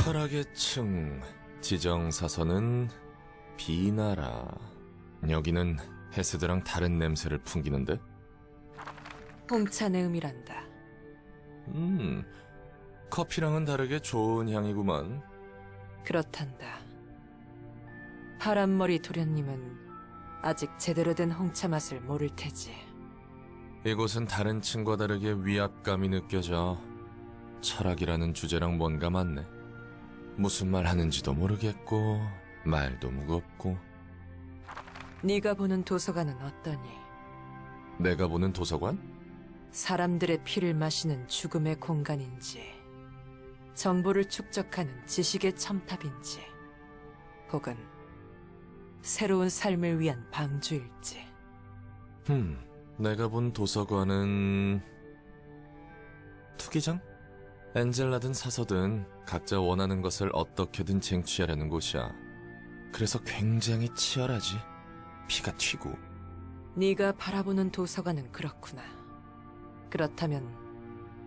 철학의 층, 지정사선은 비나라. 여기는 헤스드랑 다른 냄새를 풍기는데? 홍차 내음이란다. 커피랑은 다르게 좋은 향이구만. 그렇단다. 파란머리 도련님은 아직 제대로 된 홍차 맛을 모를 테지. 이곳은 다른 층과 다르게 위압감이 느껴져. 철학이라는 주제랑 뭔가 맞네. 무슨 말 하는지도 모르겠고 말도 무겁고. 네가 보는 도서관은 어떠니? 내가 보는 도서관? 사람들의 피를 마시는 죽음의 공간인지, 정보를 축적하는 지식의 첨탑인지, 혹은 새로운 삶을 위한 방주일지. 내가 본 도서관은 투기장? 엔젤라든 사서든 각자 원하는 것을 어떻게든 쟁취하려는 곳이야. 그래서 굉장히 치열하지. 피가 튀고. 네가 바라보는 도서관은 그렇구나. 그렇다면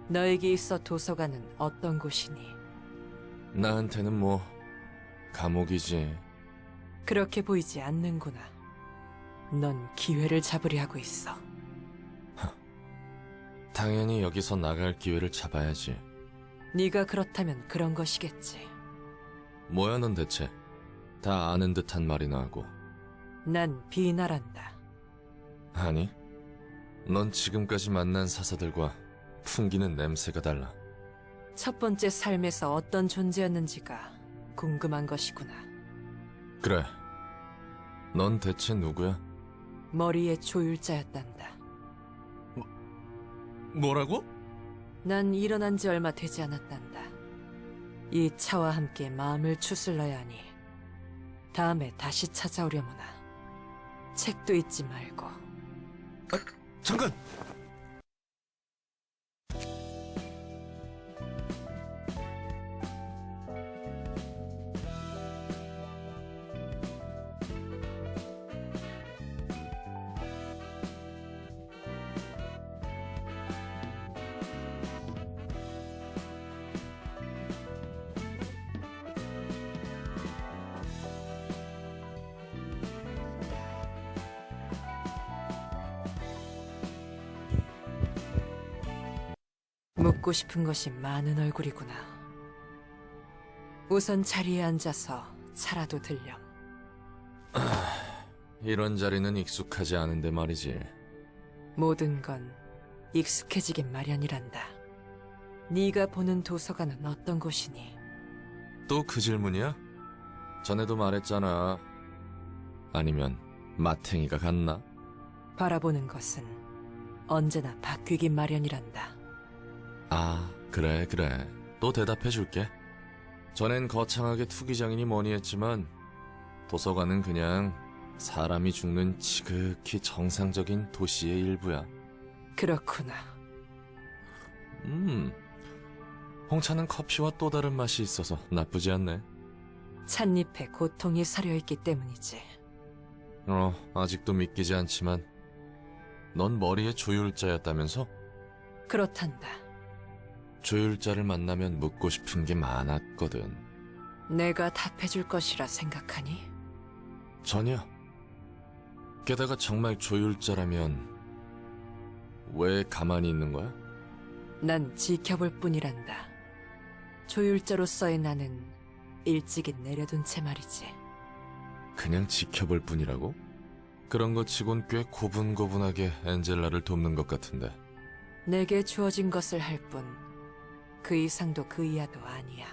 너에게 있어 도서관은 어떤 곳이니? 나한테는 뭐 감옥이지. 그렇게 보이지 않는구나. 넌 기회를 잡으려 하고 있어. 당연히 여기서 나갈 기회를 잡아야지. 네가 그렇다면 그런 것이겠지. 뭐야 넌 대체? 다 아는 듯한 말이나 하고. 난 비나란다. 아니, 넌 지금까지 만난 사서들과 풍기는 냄새가 달라. 첫 번째 삶에서 어떤 존재였는지가 궁금한 것이구나. 그래, 넌 대체 누구야? 머리의 조율자였단다. 뭐라고? 난 일어난 지 얼마 되지 않았단다. 이 차와 함께 마음을 추슬러야 하니 다음에 다시 찾아오려무나. 책도 잊지 말고. 잠깐! 묻고 싶은 것이 많은 얼굴이구나. 우선 자리에 앉아서 차라도 들렴. 이런 자리는 익숙하지 않은데 말이지. 모든 건 익숙해지긴 마련이란다. 네가 보는 도서관은 어떤 곳이니? 또 그 질문이야? 전에도 말했잖아. 아니면 마탱이가 같나? 바라보는 것은 언제나 바뀌긴 마련이란다. 아, 그래. 또 대답해줄게. 전엔 거창하게 투기장이니 뭐니 했지만 도서관은 그냥 사람이 죽는 지극히 정상적인 도시의 일부야. 그렇구나. 홍차는 커피와 또 다른 맛이 있어서 나쁘지 않네. 찻잎에 고통이 서려있기 때문이지. 아직도 믿기지 않지만 넌 머리의 조율자였다면서? 그렇단다. 조율자를 만나면 묻고 싶은 게 많았거든. 내가 답해줄 것이라 생각하니? 전혀. 게다가 정말 조율자라면 왜 가만히 있는 거야? 난 지켜볼 뿐이란다. 조율자로서의 나는 일찍이 내려둔 채 말이지. 그냥 지켜볼 뿐이라고? 그런 것 치곤 꽤 고분고분하게 엔젤라를 돕는 것 같은데. 내게 주어진 것을 할 뿐, 그 이상도 그 이하도 아니야.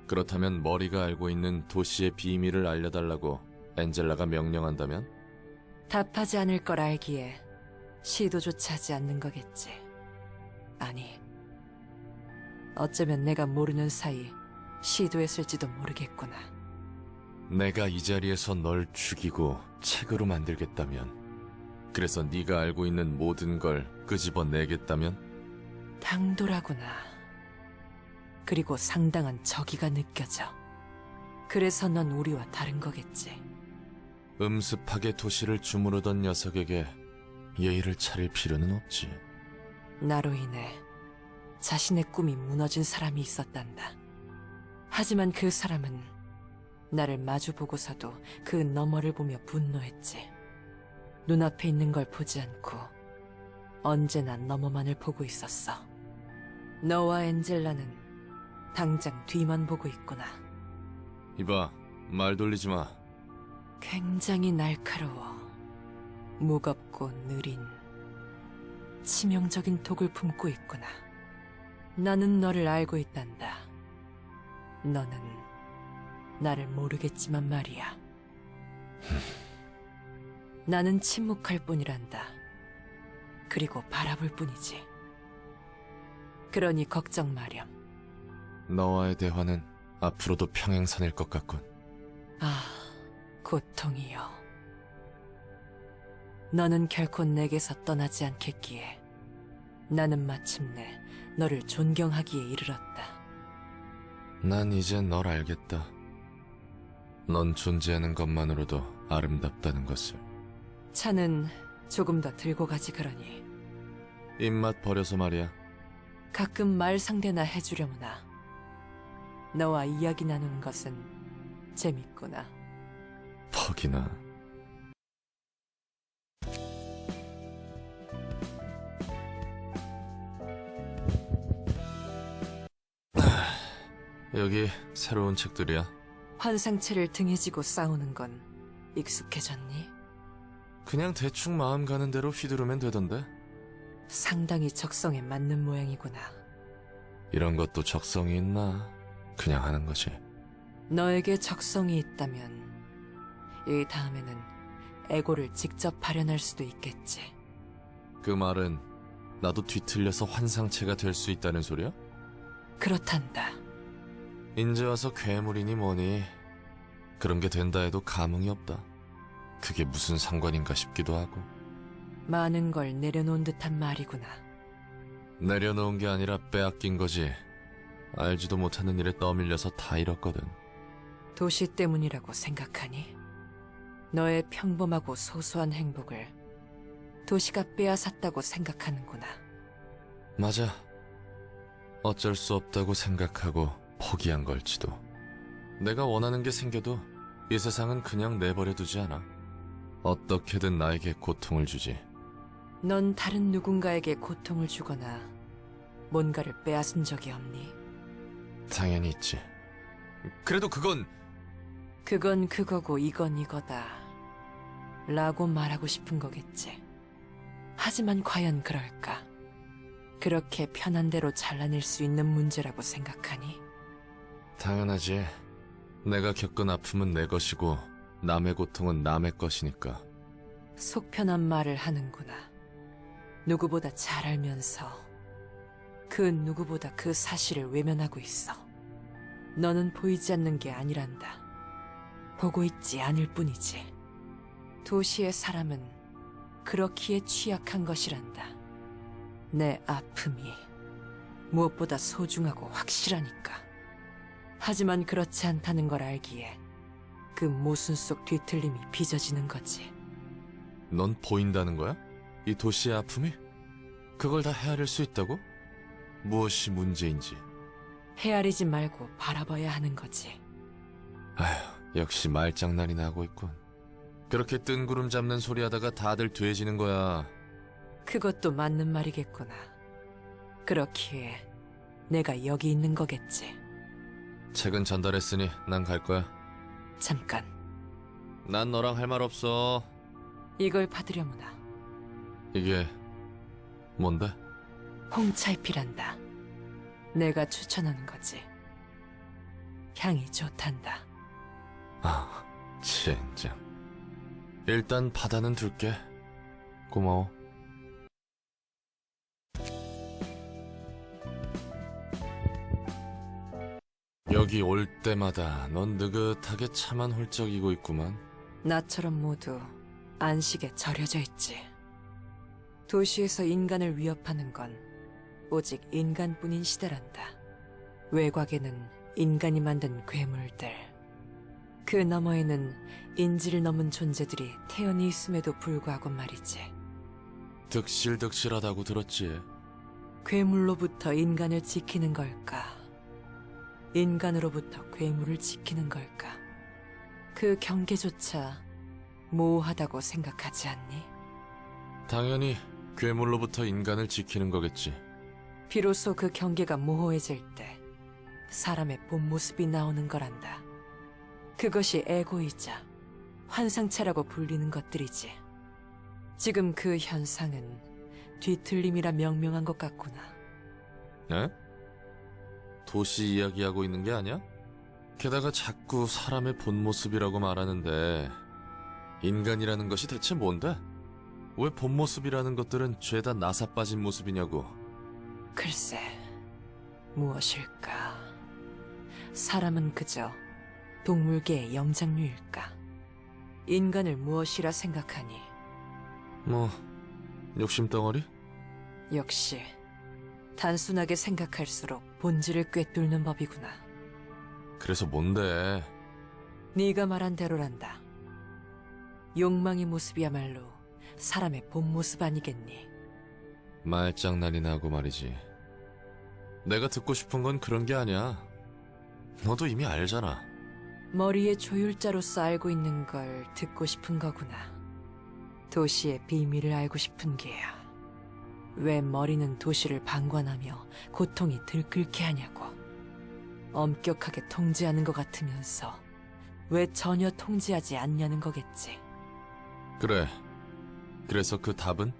그렇다면 머리가 알고 있는 도시의 비밀을 알려달라고 엔젤라가 명령한다면? 답하지 않을 걸 알기에 시도조차 하지 않는 거겠지. 아니, 어쩌면 내가 모르는 사이 시도했을지도 모르겠구나. 내가 이 자리에서 널 죽이고 책으로 만들겠다면, 그래서 네가 알고 있는 모든 걸 끄집어내겠다면? 당돌하구나. 그리고 상당한 적의가 느껴져. 그래서 넌 우리와 다른 거겠지. 음습하게 도시를 주무르던 녀석에게 예의를 차릴 필요는 없지. 나로 인해 자신의 꿈이 무너진 사람이 있었단다. 하지만 그 사람은 나를 마주보고서도 그 너머를 보며 분노했지. 눈앞에 있는 걸 보지 않고 언제나 너머만을 보고 있었어. 너와 엔젤라는 당장 뒤만 보고 있구나. 이봐, 말 돌리지 마. 굉장히 날카로워. 무겁고 느린 치명적인 독을 품고 있구나. 나는 너를 알고 있단다. 너는 나를 모르겠지만 말이야. 나는 침묵할 뿐이란다. 그리고 바라볼 뿐이지. 그러니 걱정 마렴. 너와의 대화는 앞으로도 평행선일 것 같군. 아, 고통이여. 너는 결코 내게서 떠나지 않겠기에 나는 마침내 너를 존경하기에 이르렀다. 난 이제 널 알겠다. 넌 존재하는 것만으로도 아름답다는 것을. 차는 조금 더 들고 가지 그러니. 입맛 버려서 말이야. 가끔 말 상대나 해주려무나. 너와 이야기 나누는 것은 재밌구나. 퍽이나. 여기 새로운 책들이야. 환상체를 등에 지고 싸우는 건 익숙해졌니? 그냥 대충 마음 가는 대로 휘두르면 되던데. 상당히 적성에 맞는 모양이구나. 이런 것도 적성이 있나? 그냥 하는 거지. 너에게 적성이 있다면 이 다음에는 에고를 직접 발현할 수도 있겠지. 그 말은 나도 뒤틀려서 환상체가 될 수 있다는 소리야? 그렇단다. 인제 와서 괴물이니 뭐니 그런 게 된다 해도 감흥이 없다. 그게 무슨 상관인가 싶기도 하고. 많은 걸 내려놓은 듯한 말이구나. 내려놓은 게 아니라 빼앗긴 거지. 알지도 못하는 일에 떠밀려서 다 잃었거든. 도시 때문이라고 생각하니? 너의 평범하고 소소한 행복을 도시가 빼앗았다고 생각하는구나. 맞아. 어쩔 수 없다고 생각하고 포기한 걸지도. 내가 원하는 게 생겨도 이 세상은 그냥 내버려 두지 않아. 어떻게든 나에게 고통을 주지. 넌 다른 누군가에게 고통을 주거나 뭔가를 빼앗은 적이 없니? 당연히 있지. 그래도 그건 그건 그거고 이건 이거다 라고 말하고 싶은 거겠지. 하지만 과연 그럴까? 그렇게 편한 대로 잘라낼 수 있는 문제라고 생각하니? 당연하지. 내가 겪은 아픔은 내 것이고 남의 고통은 남의 것이니까. 속 편한 말을 하는구나. 누구보다 잘 알면서 그 누구보다 그 사실을 외면하고 있어. 너는 보이지 않는 게 아니란다. 보고 있지 않을 뿐이지. 도시의 사람은 그렇기에 취약한 것이란다. 내 아픔이 무엇보다 소중하고 확실하니까. 하지만 그렇지 않다는 걸 알기에 그 모순 속 뒤틀림이 빚어지는 거지. 넌 보인다는 거야? 이 도시의 아픔이? 그걸 다 헤아릴 수 있다고? 무엇이 문제인지. 헤아리지 말고 바라봐야 하는 거지. 아휴, 역시 말장난이나 하고 있군. 그렇게 뜬구름 잡는 소리 하다가 다들 돼지는 거야. 그것도 맞는 말이겠구나. 그렇기에 내가 여기 있는 거겠지. 책은 전달했으니 난 갈 거야. 잠깐, 난 너랑 할 말 없어. 이걸 받으려무나. 이게 뭔데? 홍차잎이란다. 내가 추천하는 거지. 향이 좋단다. 아, 젠장. 일단 받아는 둘게. 고마워. 여기 올 때마다 넌 느긋하게 차만 훌쩍이고 있구만. 나처럼 모두 안식에 절여져 있지. 도시에서 인간을 위협하는 건 오직 인간뿐인 시대란다. 외곽에는 인간이 만든 괴물들, 그 너머에는 인지를 넘은 존재들이 태연히 있음에도 불구하고 말이지. 득실득실하다고 들었지. 괴물로부터 인간을 지키는 걸까? 인간으로부터 괴물을 지키는 걸까? 그 경계조차 모호하다고 생각하지 않니? 당연히 괴물로부터 인간을 지키는 거겠지. 비로소 그 경계가 모호해질 때 사람의 본 모습이 나오는 거란다. 그것이 에고이자 환상체라고 불리는 것들이지. 지금 그 현상은 뒤틀림이라 명명한 것 같구나. 에? 도시 이야기하고 있는 게 아니야? 게다가 자꾸 사람의 본 모습이라고 말하는데 인간이라는 것이 대체 뭔데? 왜 본 모습이라는 것들은 죄다 나사 빠진 모습이냐고. 글쎄, 무엇일까? 사람은 그저 동물계의 영장류일까? 인간을 무엇이라 생각하니? 뭐 욕심덩어리? 역시 단순하게 생각할수록 본질을 꿰뚫는 법이구나. 그래서 뭔데? 네가 말한 대로란다. 욕망의 모습이야말로 사람의 본 모습 아니겠니? 말장난이나 하고 말이지. 내가 듣고 싶은 건 그런 게 아니야. 너도 이미 알잖아. 머리의 조율자로서 알고 있는 걸 듣고 싶은 거구나. 도시의 비밀을 알고 싶은 게야. 왜 머리는 도시를 방관하며 고통이 들끓게 하냐고. 엄격하게 통제하는 것 같으면서 왜 전혀 통제하지 않냐는 거겠지. 그래. 그래서 그 답은?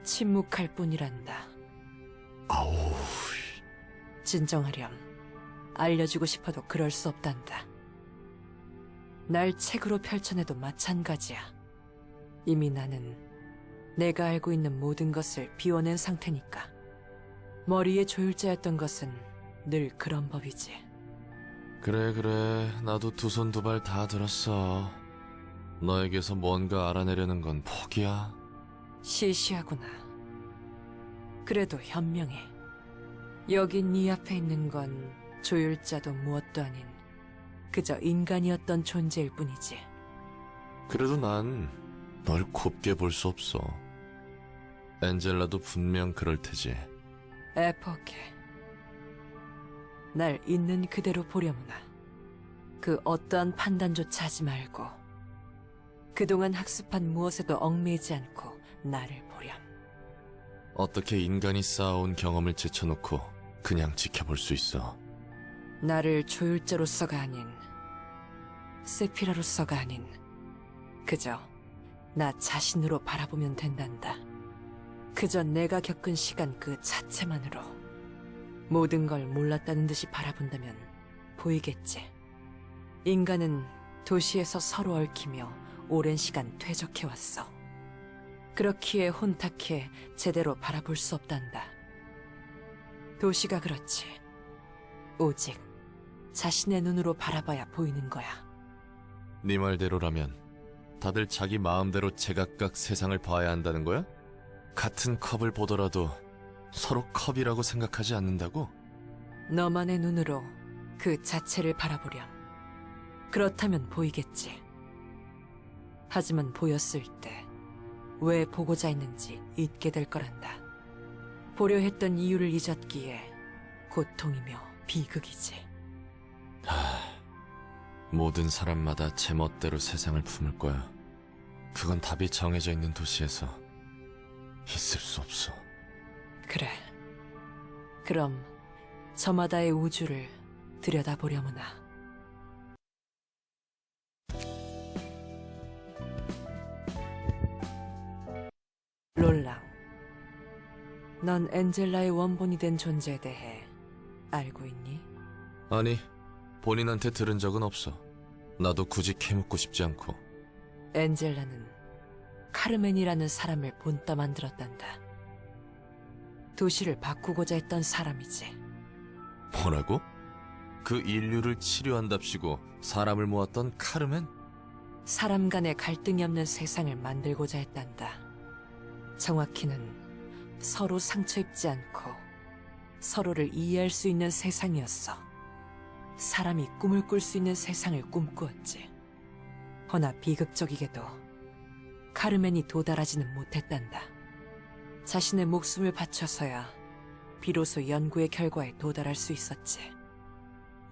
침묵할 뿐이란다. 아우. 진정하렴. 알려주고 싶어도 그럴 수 없단다. 날 책으로 펼쳐내도 마찬가지야. 이미 나는 내가 알고 있는 모든 것을 비워낸 상태니까. 머리의 조율자였던 것은 늘 그런 법이지. 그래. 나도 두 손 두 발 다 들었어. 너에게서 뭔가 알아내려는 건 포기야. 시시하구나. 그래도 현명해. 여기 네 앞에 있는 건 조율자도 무엇도 아닌 그저 인간이었던 존재일 뿐이지. 그래도 난 널 곱게 볼 수 없어. 엔젤라도 분명 그럴 테지. 에포케. 날 있는 그대로 보려무나. 그 어떠한 판단조차 하지 말고 그동안 학습한 무엇에도 얽매이지 않고 나를 보렴. 어떻게 인간이 쌓아온 경험을 제쳐놓고 그냥 지켜볼 수 있어. 나를 조율자로서가 아닌 세피라로서가 아닌 그저 나 자신으로 바라보면 된단다. 그저 내가 겪은 시간 그 자체만으로 모든 걸 몰랐다는 듯이 바라본다면 보이겠지. 인간은 도시에서 서로 얽히며 오랜 시간 퇴적해왔어. 그렇기에 혼탁해 제대로 바라볼 수 없단다. 도시가 그렇지. 오직 자신의 눈으로 바라봐야 보이는 거야. 네 말대로라면 다들 자기 마음대로 제각각 세상을 봐야 한다는 거야? 같은 컵을 보더라도 서로 컵이라고 생각하지 않는다고? 너만의 눈으로 그 자체를 바라보렴. 그렇다면 보이겠지. 하지만 보였을 때 왜 보고자 했는지 잊게 될 거란다. 보려 했던 이유를 잊었기에 고통이며 비극이지. 모든 사람마다 제멋대로 세상을 품을 거야. 그건 답이 정해져 있는 도시에서 있을 수 없어. 그래. 그럼 저마다의 우주를 들여다보려무나. 롤랑, 넌 엔젤라의 원본이 된 존재에 대해 알고 있니? 아니, 본인한테 들은 적은 없어. 나도 굳이 캐묻고 싶지 않고. 엔젤라는 카르멘이라는 사람을 본따 만들었단다. 도시를 바꾸고자 했던 사람이지. 뭐라고? 그 인류를 치료한답시고 사람을 모았던 카르멘? 사람 간의 갈등이 없는 세상을 만들고자 했단다. 정확히는 서로 상처 입지 않고 서로를 이해할 수 있는 세상이었어. 사람이 꿈을 꿀 수 있는 세상을 꿈꾸었지. 허나 비극적이게도 카르멘이 도달하지는 못했단다. 자신의 목숨을 바쳐서야 비로소 연구의 결과에 도달할 수 있었지.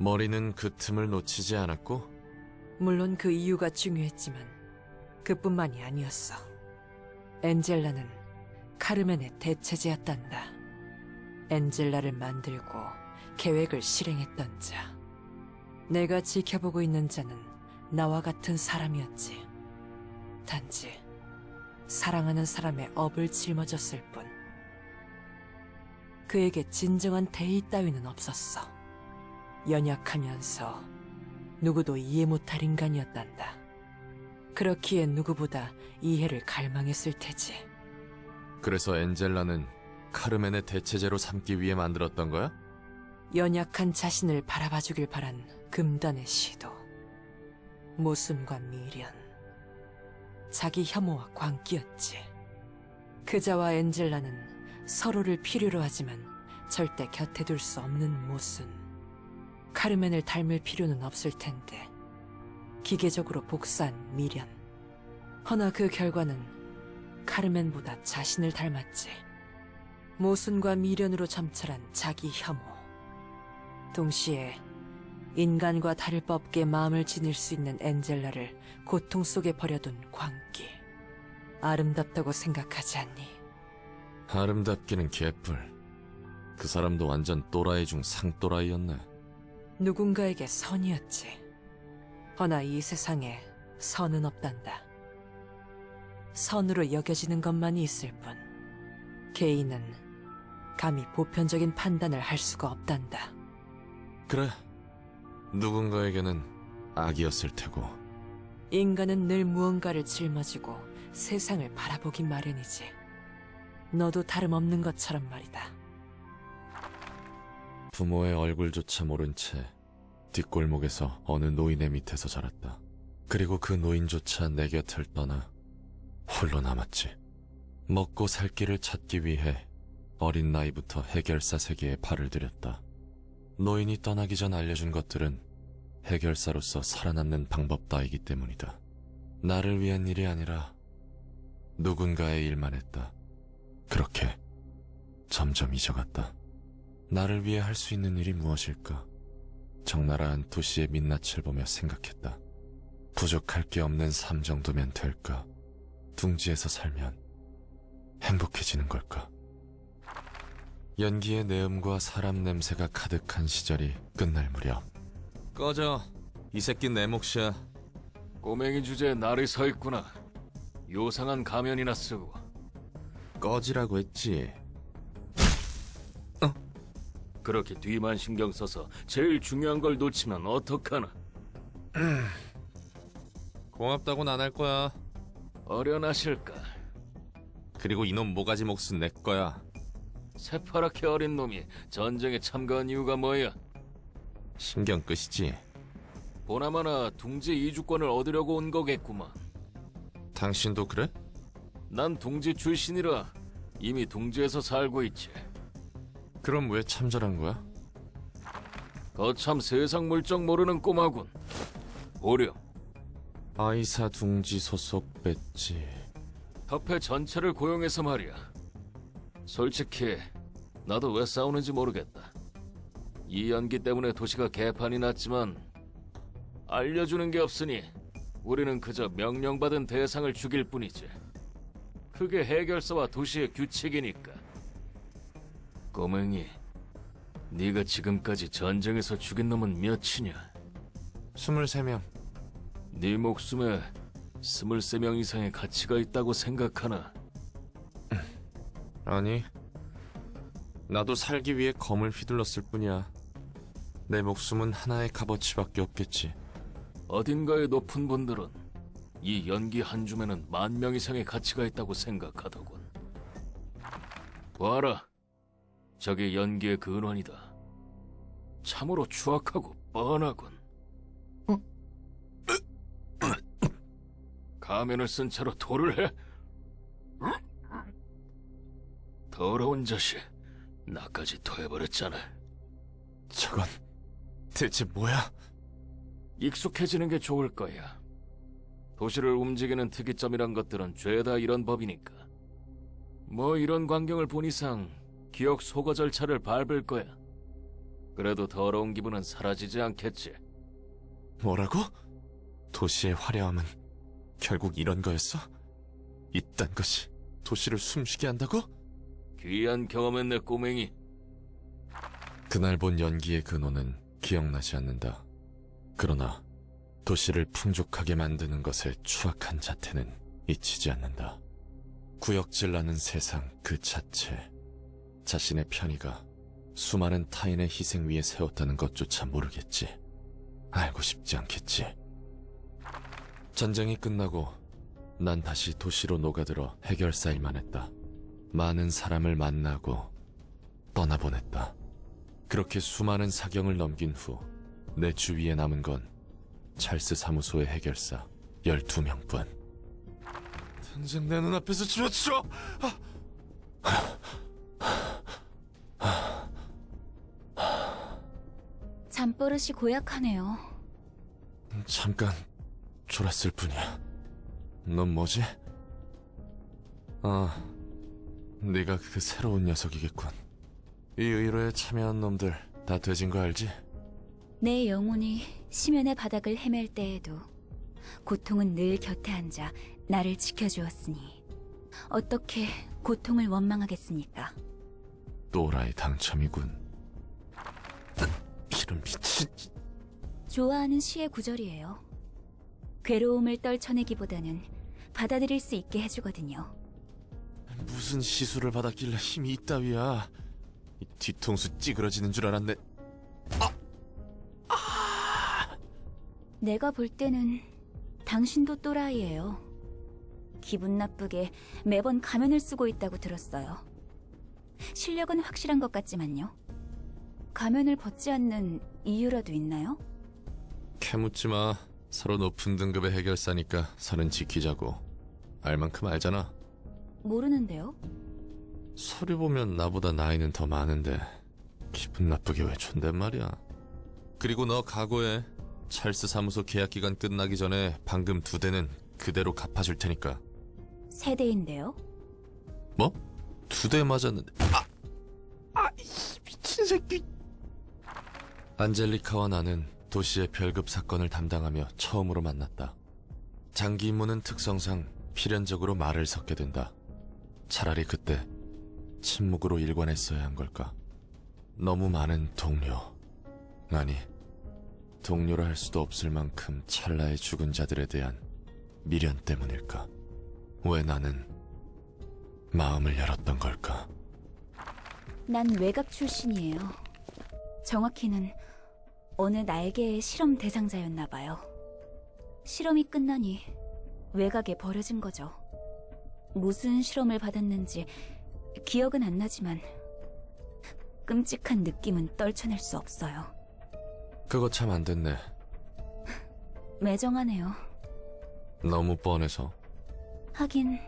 머리는 그 틈을 놓치지 않았고 물론 그 이유가 중요했지만 그뿐만이 아니었어. 엔젤라는 카르멘의 대체제였단다. 엔젤라를 만들고 계획을 실행했던 자. 내가 지켜보고 있는 자는 나와 같은 사람이었지. 단지 사랑하는 사람의 업을 짊어졌을 뿐. 그에게 진정한 대의 따위는 없었어. 연약하면서 누구도 이해 못할 인간이었단다. 그렇기에 누구보다 이해를 갈망했을 테지. 그래서 엔젤라는 카르멘의 대체제로 삼기 위해 만들었던 거야? 연약한 자신을 바라봐주길 바란 금단의 시도. 모순과 미련. 자기 혐오와 광기였지. 그자와 엔젤라는 서로를 필요로 하지만 절대 곁에 둘 수 없는 모순. 카르멘을 닮을 필요는 없을 텐데 기계적으로 복사한 미련. 허나 그 결과는 카르멘보다 자신을 닮았지. 모순과 미련으로 점철한 자기 혐오. 동시에 인간과 다를 바 없게 마음을 지닐 수 있는 엔젤라를 고통 속에 버려둔 광기. 아름답다고 생각하지 않니? 아름답기는 개뿔. 그 사람도 완전 또라이 중 상또라이였네. 누군가에게 선이었지. 허나 이 세상에 선은 없단다. 선으로 여겨지는 것만이 있을 뿐. 개인은 감히 보편적인 판단을 할 수가 없단다. 그래, 누군가에게는 악이었을 테고. 인간은 늘 무언가를 짊어지고 세상을 바라보기 마련이지. 너도 다름없는 것처럼 말이다. 부모의 얼굴조차 모른 채 뒷골목에서 어느 노인의 밑에서 자랐다. 그리고 그 노인조차 내 곁을 떠나 홀로 남았지. 먹고 살 길을 찾기 위해 어린 나이부터 해결사 세계에 발을 들였다. 노인이 떠나기 전 알려준 것들은 해결사로서 살아남는 방법 따이기 때문이다. 나를 위한 일이 아니라 누군가의 일만 했다. 그렇게 점점 잊어갔다. 나를 위해 할 수 있는 일이 무엇일까? 적나라한 도시의 민낯을 보며 생각했다. 부족할 게 없는 삶 정도면 될까? 둥지에서 살면 행복해지는 걸까? 연기의 내음과 사람 냄새가 가득한 시절이 끝날 무렵. 꺼져. 이 새끼 내 몫이야. 꼬맹이 주제에 날이 서 있구나. 요상한 가면이나 쓰고. 꺼지라고 했지. 그렇게 뒤만 신경 써서 제일 중요한 걸 놓치면 어떡하나. 고맙다고는 안 할 거야. 어련하실까. 그리고 이놈 모가지 몫은 내 거야. 새파랗게 어린 놈이 전쟁에 참가한 이유가 뭐야? 신경 끄시지. 보나마나 둥지 이주권을 얻으려고 온 거겠구만. 당신도 그래? 난 둥지 출신이라 이미 둥지에서 살고 있지. 그럼 왜 참전한 거야? 거참 세상 물정 모르는 꼬마군. 보렴, 아이사 둥지 소속 배지. 협회 전체를 고용해서 말이야. 솔직히 나도 왜 싸우는지 모르겠다. 이 연기 때문에 도시가 개판이 났지만 알려주는 게 없으니 우리는 그저 명령받은 대상을 죽일 뿐이지. 그게 해결사와 도시의 규칙이니까. 꼬맹이, 네가 지금까지 전쟁에서 죽인 놈은 몇이냐? 23명. 네 목숨에 23명 이상의 가치가 있다고 생각하나? 아니, 나도 살기 위해 검을 휘둘렀을 뿐이야. 내 목숨은 하나의 값어치밖에 없겠지. 어딘가의 높은 분들은 이 연기 한 줌에는 10,000명 이상의 가치가 있다고 생각하더군. 봐라, 저게 연기의 근원이다. 참으로 추악하고 뻔하군. 가면을 쓴 채로 토를 해? 더러운 자식, 나까지 토해버렸잖아. 저건 대체 뭐야? 익숙해지는 게 좋을 거야. 도시를 움직이는 특이점이란 것들은 죄다 이런 법이니까. 뭐 이런 광경을 본 이상 기억 소거 절차를 밟을 거야. 그래도 더러운 기분은 사라지지 않겠지. 뭐라고? 도시의 화려함은 결국 이런 거였어? 이딴 것이 도시를 숨쉬게 한다고? 귀한 경험했네, 꼬맹이. 그날 본 연기의 근원은 기억나지 않는다. 그러나 도시를 풍족하게 만드는 것의 추악한 자태는 잊히지 않는다. 구역질 나는 세상 그 자체, 자신의 편의가 수많은 타인의 희생 위에 세웠다는 것조차 모르겠지. 알고 싶지 않겠지. 전쟁이 끝나고 난 다시 도시로 녹아들어 해결사 일만 했다. 많은 사람을 만나고 떠나보냈다. 그렇게 수많은 사경을 넘긴 후 내 주위에 남은 건 찰스 사무소의 해결사 12명뿐. 당장 내 눈앞에서 집어치워! 잠버릇이 고약하네요. 잠깐 졸았을 뿐이야. 넌 뭐지? 아, 네가 그 새로운 녀석이겠군. 이 의뢰에 참여한 놈들 다 돼진 거 알지? 내 영혼이 심연의 바닥을 헤맬 때에도 고통은 늘 곁에 앉아 나를 지켜주었으니 어떻게 고통을 원망하겠습니까? 또라이 당첨이군. 이런 미친... 좋아하는 시의 구절이에요. 괴로움을 떨쳐내기보다는 받아들일 수 있게 해주거든요. 무슨 시술을 받았길래 힘이 있다위야. 이 뒤통수 찌그러지는 줄 알았네. 내가 볼 때는 당신도 또라이예요. 기분 나쁘게 매번 가면을 쓰고 있다고 들었어요. 실력은 확실한 것 같지만요. 가면을 벗지 않는 이유라도 있나요? 캐묻지 마. 서로 높은 등급의 해결사니까 선은 지키자고. 알 만큼 알잖아. 모르는데요. 서류 보면 나보다 나이는 더 많은데 기분 나쁘게 왜 존댓말이야. 그리고 너 각오해. 찰스 사무소 계약 기간 끝나기 전에 방금 2대는 그대로 갚아줄 테니까. 세대인데요. 뭐? 2대 맞았는데... 이 미친 새끼... 안젤리카와 나는 도시의 별급 사건을 담당하며 처음으로 만났다. 장기 임무는 특성상 필연적으로 말을 섞게 된다. 차라리 그때 침묵으로 일관했어야 한 걸까? 너무 많은 동료... 아니... 동료라 할 수도 없을 만큼 찰나에 죽은 자들에 대한 미련 때문일까? 왜 나는 마음을 열었던 걸까? 난 외곽 출신이에요. 정확히는 어느 날개의 실험 대상자였나 봐요. 실험이 끝나니 외곽에 버려진 거죠. 무슨 실험을 받았는지 기억은 안 나지만 끔찍한 느낌은 떨쳐낼 수 없어요. 그거 참 안 됐네. 매정하네요. 너무 뻔해서. 하긴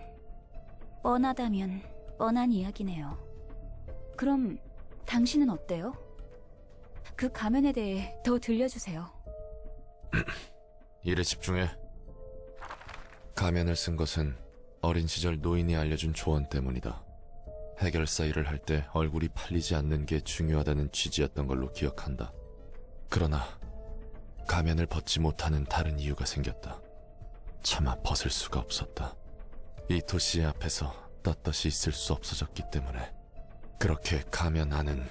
뻔하다면 뻔한 이야기네요. 그럼 당신은 어때요? 그 가면에 대해 더 들려주세요. 일에 집중해. 가면을 쓴 것은 어린 시절 노인이 알려준 조언 때문이다. 해결사 일을 할 때 얼굴이 팔리지 않는 게 중요하다는 취지였던 걸로 기억한다. 그러나 가면을 벗지 못하는 다른 이유가 생겼다. 차마 벗을 수가 없었다. 이 도시의 앞에서 떳떳이 있을 수 없어졌기 때문에. 그렇게 가면 안은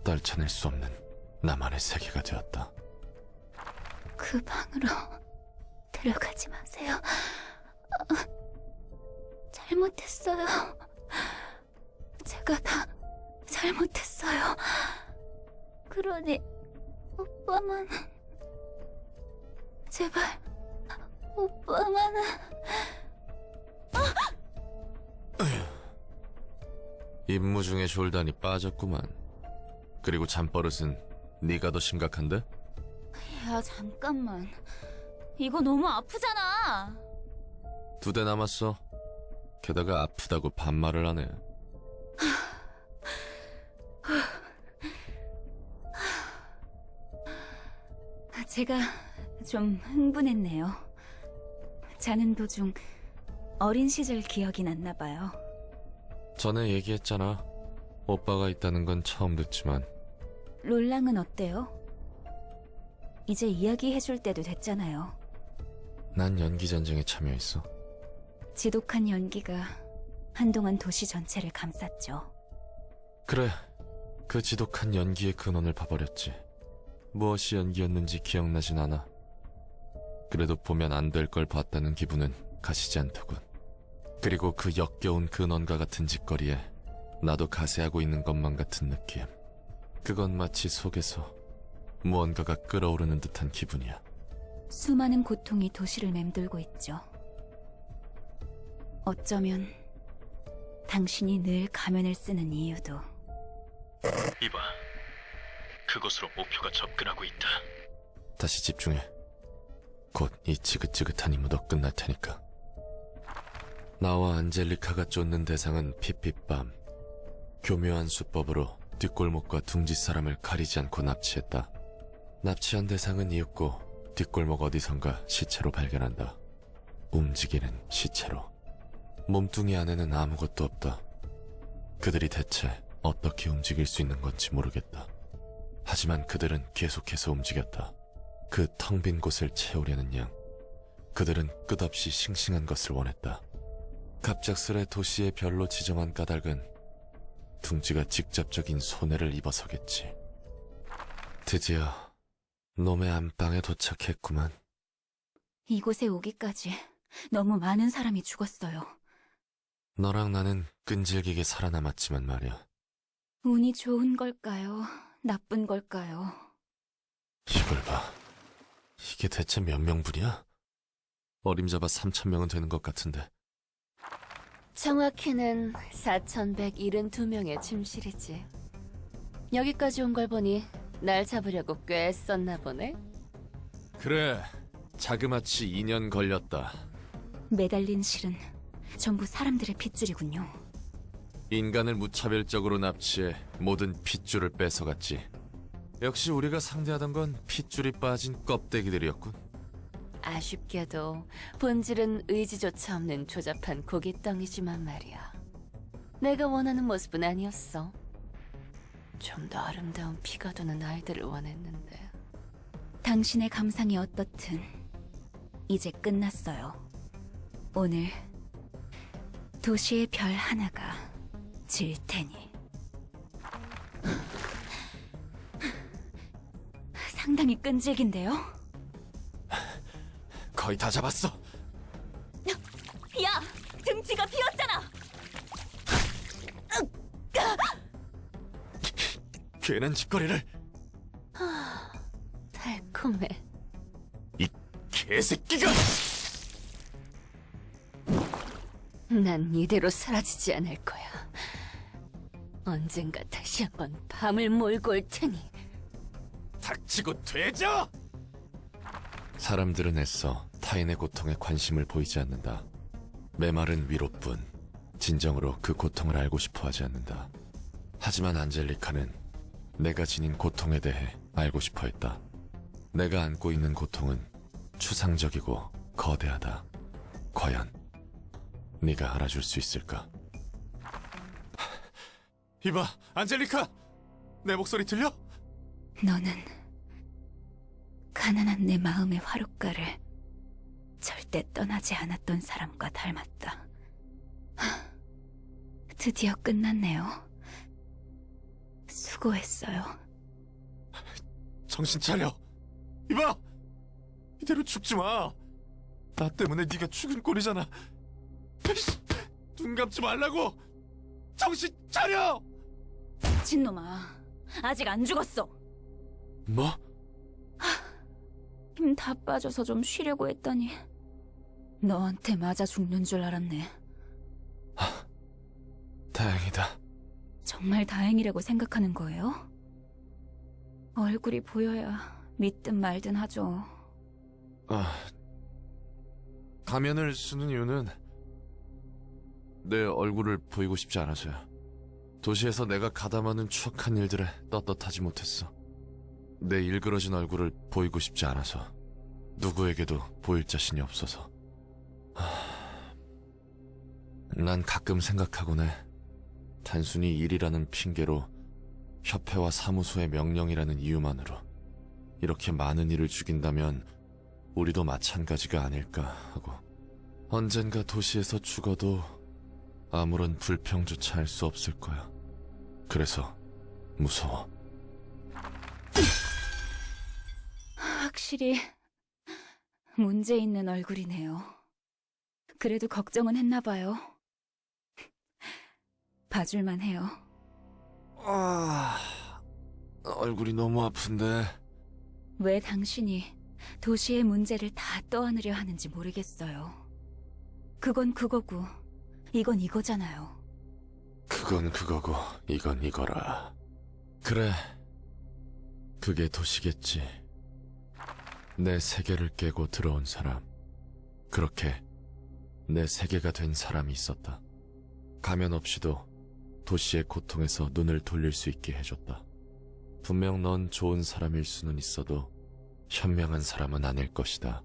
떨쳐낼 수 없는 나만의 세계가 되었다. 그 방으로 들어가지 마세요. 잘못했어요. 제가 다 잘못했어요. 그러니 오빠만, 제발 오빠만은. 임무 중에 졸단이 빠졌구만. 그리고 잠버릇은 네가 더 심각한데? 야, 잠깐만. 이거 너무 아프잖아. 2대 남았어. 게다가 아프다고 반말을 하네. 제가 좀 흥분했네요. 자는 도중 어린 시절 기억이 났나 봐요. 전에 얘기했잖아. 오빠가 있다는 건 처음 듣지만 롤랑은 어때요? 이제 이야기해줄 때도 됐잖아요. 난 연기 전쟁에 참여했어. 지독한 연기가 한동안 도시 전체를 감쌌죠. 그래, 그 지독한 연기의 근원을 봐버렸지. 무엇이 연기였는지 기억나진 않아. 그래도 보면 안 될 걸 봤다는 기분은 가시지 않더군. 그리고 그 역겨운 근원과 같은 짓거리에 나도 가세하고 있는 것만 같은 느낌. 그건 마치 속에서 무언가가 끓어오르는 듯한 기분이야. 수많은 고통이 도시를 맴돌고 있죠. 어쩌면 당신이 늘 가면을 쓰는 이유도 이봐, 그곳으로 목표가 접근하고 있다. 다시 집중해. 곧 이 지긋지긋한 임무도 끝날 테니까. 나와 안젤리카가 쫓는 대상은 핏빛밤. 교묘한 수법으로 뒷골목과 둥지 사람을 가리지 않고 납치했다. 납치한 대상은 이윽고 뒷골목 어디선가 시체로 발견한다. 움직이는 시체로. 몸뚱이 안에는 아무것도 없다. 그들이 대체 어떻게 움직일 수 있는 건지 모르겠다. 하지만 그들은 계속해서 움직였다. 그 텅 빈 곳을 채우려는 양. 그들은 끝없이 싱싱한 것을 원했다. 갑작스레 도시의 별로 지정한 까닭은 둥지가 직접적인 손해를 입어서겠지. 드디어 놈의 안방에 도착했구만. 이곳에 오기까지 너무 많은 사람이 죽었어요. 너랑 나는 끈질기게 살아남았지만 말이야. 운이 좋은 걸까요? 나쁜 걸까요? 이걸 봐. 이게 대체 몇 명분이야? 어림잡아 3,000명은 되는 것 같은데. 정확히는 4,172명의 침실이지. 여기까지 온 걸 보니 날 잡으려고 꽤 썼나 보네. 그래, 자그마치 2년 걸렸다. 매달린 실은 전부 사람들의 핏줄이군요. 인간을 무차별적으로 납치해 모든 핏줄을 뺏어갔지. 역시 우리가 상대하던 건 핏줄이 빠진 껍데기들이었군. 아쉽게도 본질은 의지조차 없는 조잡한 고깃덩이지만 말이야. 내가 원하는 모습은 아니었어. 좀 더 아름다운 피가 도는 아이들을 원했는데. 당신의 감상이 어떻든 이제 끝났어요. 오늘 도시의 별 하나가 질 테니. 상당히 끈질긴데요? 거의 다 잡았어. 야! 등치가 비었잖아! 괜한 짓거리를. 달콤해. 이 개새끼가! 난 이대로 사라지지 않을 거야. 언젠가 다시 한번 밤을 몰고 올 테니. 닥치고 되져! 사람들은 애써 타인의 고통에 관심을 보이지 않는다. 메마른 위로뿐 진정으로 그 고통을 알고 싶어 하지 않는다. 하지만 안젤리카는 내가 지닌 고통에 대해 알고 싶어 했다. 내가 안고 있는 고통은 추상적이고 거대하다. 과연 네가 알아줄 수 있을까? 이봐, 안젤리카! 내 목소리 들려? 너는 가난한 내 마음의 화롯가를 절대 떠나지 않았던 사람과 닮았다. 드디어 끝났네요. 수고했어요. 정신 차려! 이봐! 이대로 죽지 마! 나 때문에 네가 죽은 꼴이잖아. 눈 감지 말라고! 정신 차려! 미친놈아, 아직 안 죽었어. 뭐? 힘 다 빠져서 좀 쉬려고 했더니 너한테 맞아 죽는 줄 알았네. 다행이다. 정말 다행이라고 생각하는 거예요? 얼굴이 보여야 믿든 말든 하죠. 가면을 쓰는 이유는 내 얼굴을 보이고 싶지 않아서야. 도시에서 내가 가담하는 추악한 일들에 떳떳하지 못했어. 내 일그러진 얼굴을 보이고 싶지 않아서. 누구에게도 보일 자신이 없어서. 난 가끔 생각하곤 해. 단순히 일이라는 핑계로 협회와 사무소의 명령이라는 이유만으로 이렇게 많은 일을 죽인다면 우리도 마찬가지가 아닐까 하고 언젠가 도시에서 죽어도 아무런 불평조차 할 수 없을 거야. 그래서 무서워. 확실히 문제 있는 얼굴이네요. 그래도 걱정은 했나 봐요. 봐줄만 해요. 얼굴이 너무 아픈데. 왜 당신이 도시의 문제를 다 떠안으려 하는지 모르겠어요. 그건 그거고 이건 이거잖아요. 그건 그거고 이건 이거라. 그래, 그게 도시겠지. 내 세계를 깨고 들어온 사람. 그렇게 내 세계가 된 사람이 있었다. 가면 없이도 도시의 고통에서 눈을 돌릴 수 있게 해줬다. 분명 넌 좋은 사람일 수는 있어도 현명한 사람은 아닐 것이다.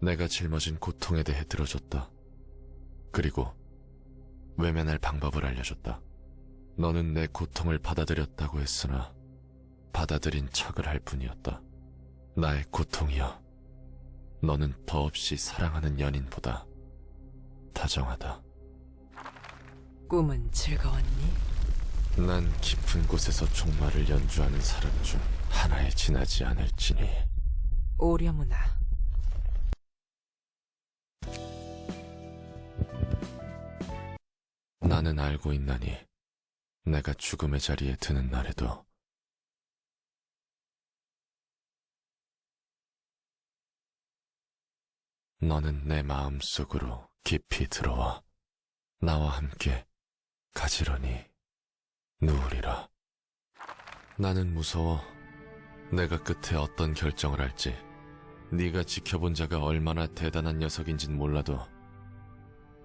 내가 짊어진 고통에 대해 들어줬다. 그리고 외면할 방법을 알려줬다. 너는 내 고통을 받아들였다고 했으나 받아들인 척을 할 뿐이었다. 나의 고통이여, 너는 더없이 사랑하는 연인보다 다정하다. 꿈은 즐거웠니? 난 깊은 곳에서 종말을 연주하는 사람 중 하나에 지나지 않을지니. 오려무나. 나는 알고 있나니 내가 죽음의 자리에 드는 날에도 너는 내 마음속으로 깊이 들어와 나와 함께 가지런히 누우리라. 나는 무서워. 내가 끝에 어떤 결정을 할지. 네가 지켜본 자가 얼마나 대단한 녀석인진 몰라도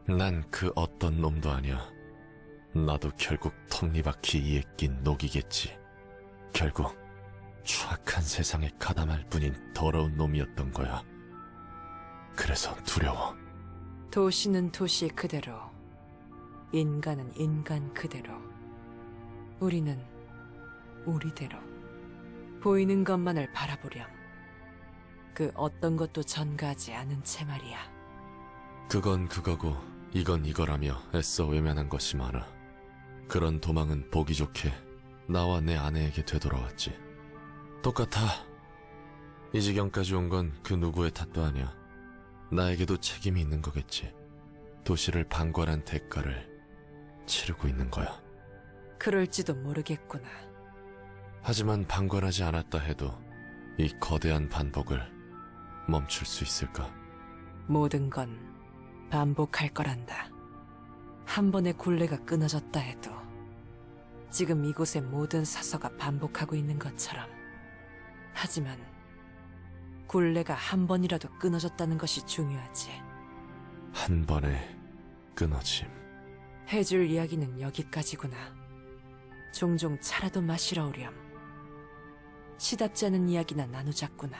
난 그 어떤 놈도 아니야. 나도 결국 톱니바퀴 이에 낀 녹이겠지. 결국 추악한 세상에 가담할 뿐인 더러운 놈이었던 거야. 그래서 두려워. 도시는 도시 그대로, 인간은 인간 그대로, 우리는 우리대로 보이는 것만을 바라보렴. 그 어떤 것도 전가하지 않은 채 말이야. 그건 그거고 이건 이거라며 애써 외면한 것이 많아. 그런 도망은 보기 좋게 나와 내 아내에게 되돌아왔지. 똑같아. 이 지경까지 온 건 그 누구의 탓도 아니야. 나에게도 책임이 있는 거겠지. 도시를 방관한 대가를 치르고 있는 거야. 그럴지도 모르겠구나. 하지만 방관하지 않았다 해도 이 거대한 반복을 멈출 수 있을까? 모든 건 반복할 거란다. 한 번의 굴레가 끊어졌다 해도 지금 이곳의 모든 사서가 반복하고 있는 것처럼. 하지만 굴레가 한 번이라도 끊어졌다는 것이 중요하지. 한 번에 끊어짐. 해줄 이야기는 여기까지구나. 종종 차라도 마시러 오렴. 시답지 않은 이야기나 나누자꾸나.